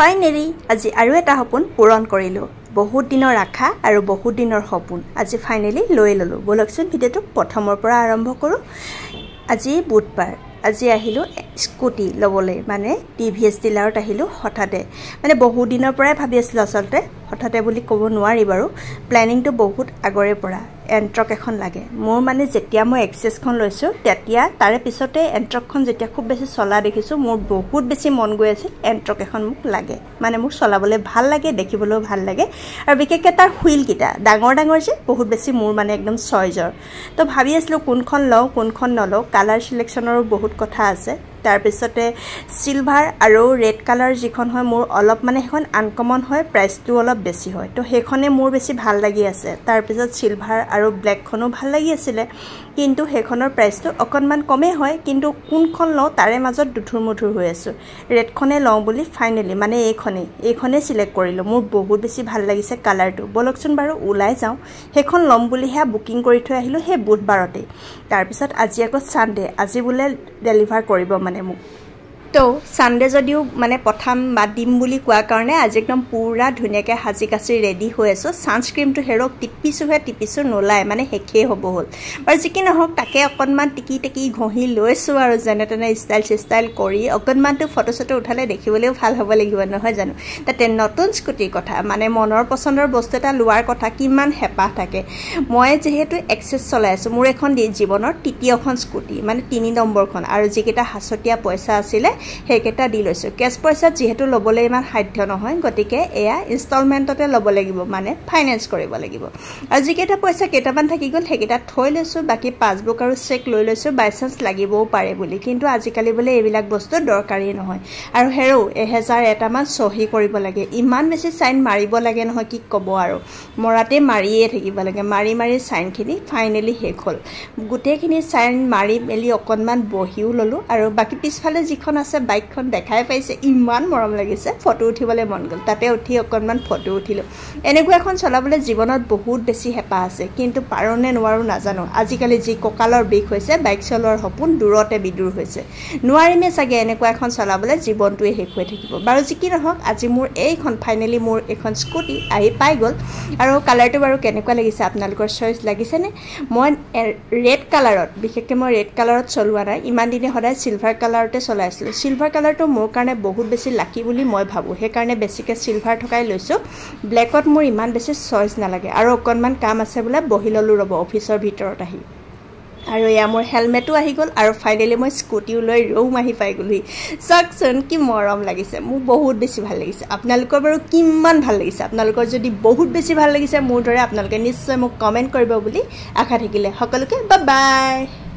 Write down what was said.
Finally আজি আৰু এটা সপোন পূৰণ কৰিলোঁ। বহুত দিনৰ আশা আৰু বহুত দিনৰ সপোন আজি ফাইনেলি লৈ ল'লোঁ। বলকচোন ভিডিঅ'টো প্ৰথমৰ পৰা আৰম্ভ কৰোঁ। আজি বুধবাৰ, আজি আহিলোঁ স্কুটি ল'বলৈ, মানে TVS ডিলাৰত আহিলোঁ হঠাতে। মানে বহুত দিনৰ পৰাই ভাবি আছিলোঁ, আচলতে হঠাতে বুলি ক'ব নোৱাৰি বাৰু, প্লেনিংটো বহুত আগৰে পৰা। এণ্ট্ৰক এখন লাগে মোৰ, মানে যেতিয়া মই এক্সেছখন লৈছোঁ তেতিয়া তাৰে পিছতে এণ্ট্ৰকখন যেতিয়া খুব বেছি চলা দেখিছোঁ, মোৰ বহুত বেছি মন গৈ আছিল এণ্ট্ৰক এখন মোক লাগে। মানে মোৰ চলাবলৈ ভাল লাগে, দেখিবলৈও ভাল লাগে, আৰু বিশেষকৈ তাৰ হুইলকেইটা ডাঙৰ ডাঙৰ যে, বহুত বেছি মোৰ মানে একদম চইজৰ। তো ভাবি আছিলোঁ কোনখন লওঁ কোনখন নলওঁ, কালাৰ চিলেকশ্যনৰো বহুত কথা আছে। তাৰপিছতে চিলভাৰ আৰু ৰেড কালাৰ যিখন হয় মোৰ অলপ মানে সেইখন আনকমন হয়, প্ৰাইচটো অলপ বেছি হয়, তো সেইখনে মোৰ বেছি ভাল লাগি আছে। তাৰপিছত চিলভাৰ আৰু ব্লেকখনো ভাল লাগি আছিলে, কিন্তু সেইখনৰ প্ৰাইচটো অকণমান কমেই হয়, কিন্তু কোনখন লওঁ তাৰে মাজত দুধুৰ মুধুৰ হৈ আছোঁ। ৰেডখনে লওঁ বুলি ফাইনেলি মানে এইখনেই চিলেক্ট কৰিলোঁ। মোৰ বহুত বেছি ভাল লাগিছে কালাৰটো। বলকচোন বাৰু ওলাই যাওঁ, সেইখন ল'ম বুলিহে বুকিং কৰি থৈ আহিলোঁ সেই বুধবাৰতেই। তাৰপিছত আজি আকৌ ছানডে, আজি বোলে ডেলিভাৰ কৰিব মানে মোক। তো ছানডে যদিও মানে পঠাম বা দিম বুলি কোৱাৰ কাৰণে আজি একদম পূৰা ধুনীয়াকৈ সাজি কাচি ৰেডি হৈ আছোঁ। ছানস্ক্ৰীমটো হেৰক টিপিছোঁ নোলায়, মানে শেষেই হ'ব হ'ল। বাৰু যি কি নহওক, তাকে অকণমান টিকি ঘঁহি লৈছোঁ আৰু যেনে তেনে ষ্টাইল কৰি অকণমানটো ফটো চটো উঠালে দেখিবলৈও ভাল হ'ব লাগিব, নহয় জানো। তাতে নতুন স্কুটিৰ কথা, মানে মনৰ পচন্দৰ বস্তু এটা লোৱাৰ কথা কিমান হেঁপাহ থাকে। মই যিহেতু এক্সেছ চলাই আছোঁ, মোৰ এখন জীৱনৰ তৃতীয়খন স্কুটি, মানে 3 নম্বৰখন, আৰু যিকেইটা সাঁচতীয়া পইচা আছিলে সেইকেইটা দি লৈছোঁ। কেছ পইচাত যিহেতু ল'বলৈ ইমান সাধ্য নহয়, গতিকে এয়া ইনষ্টলমেণ্টতে ল'ব লাগিব, মানে ফাইনেন্স কৰিব লাগিব। আৰু যিকেইটা পইচা কেইটামান থাকি গ'ল সেইকেইটা থৈ লৈছোঁ, বাকী পাছবুক আৰু চেক লৈ লৈছোঁ, বাই চান্স লাগিবও পাৰে বুলি। কিন্তু আজিকালি বোলে এইবিলাক বস্তু দৰকাৰী নহয়। আৰু হেৰৌ 1000 এটামান চহী কৰিব লাগে, ইমান বেছি চাইন মাৰিব লাগে নহয়, কি ক'ব আৰু, মৰাতে মাৰিয়ে থাকিব লাগে। মাৰি চাইনখিনি ফাইনেলি শেষ হ'ল। গোটেইখিনি চাইন মাৰি মেলি অকণমান বহিও ল'লোঁ, আৰু বাকী পিছফালে যিখন আছে বাইকখন দেখাই পাইছে, ইমান মৰম লাগিছে, ফটো উঠিবলৈ মন গ'ল। তাতে উঠি অকণমান ফটো উঠিলোঁ। এনেকুৱা এখন চলাবলৈ জীৱনত বহুত বেছি হেঁপাহ আছে, কিন্তু পাৰোঁ নে নোৱাৰোঁ নাজানো। আজিকালি যি কঁকালৰ বিষ হৈছে, বাইক চলোৱাৰ সপোন দূৰতে বিদূৰ হৈছে। নোৱাৰিমেই চাগে এনেকুৱা এখন চলাবলৈ, জীৱনটোৱে শেষ হৈ থাকিব। বাৰু যি কি নহওক, আজি মোৰ এইখন ফাইনেলি মোৰ এইখন স্কুটি আহি পাই গ'ল। আৰু কালাৰটো বাৰু কেনেকুৱা লাগিছে, আপোনালোকৰ চইচ লাগিছেনে? মই ৰেড কালাৰত, বিশেষকৈ মই ৰেড কালাৰত চলোৱা নাই, ইমান দিনে সদায় চিলভাৰ কালাৰতে চলাই আছিলোঁ। চিলভাৰ কালাৰটো মোৰ কাৰণে বহুত বেছি লাকি বুলি মই ভাবোঁ, সেইকাৰণে বেছিকৈ চিলভাৰ থকাই লৈছোঁ। ব্লেকত মোৰ ইমান বেছি চইচ নালাগে, আৰু অকণমান কাম আছে বোলে, বহি ল'লোঁ ৰ'ব অফিচৰ ভিতৰত আহি। আৰু এয়া মোৰ হেলমেটো আহি গ'ল, আৰু ফাইনেলি মই স্কুটিও লৈ ৰৌম আহি পাই গ'লোহি। চাওকচোন কি মৰম লাগিছে, মোৰ বহুত বেছি ভাল লাগিছে। আপোনালোকৰ বাৰু কিমান ভাল লাগিছে? আপোনালোকৰ যদি বহুত বেছি ভাল লাগিছে মোৰ দৰে, আপোনালোকে নিশ্চয় মোক কমেণ্ট কৰিব বুলি আশা থাকিলে। সকলোকে বাই বাই।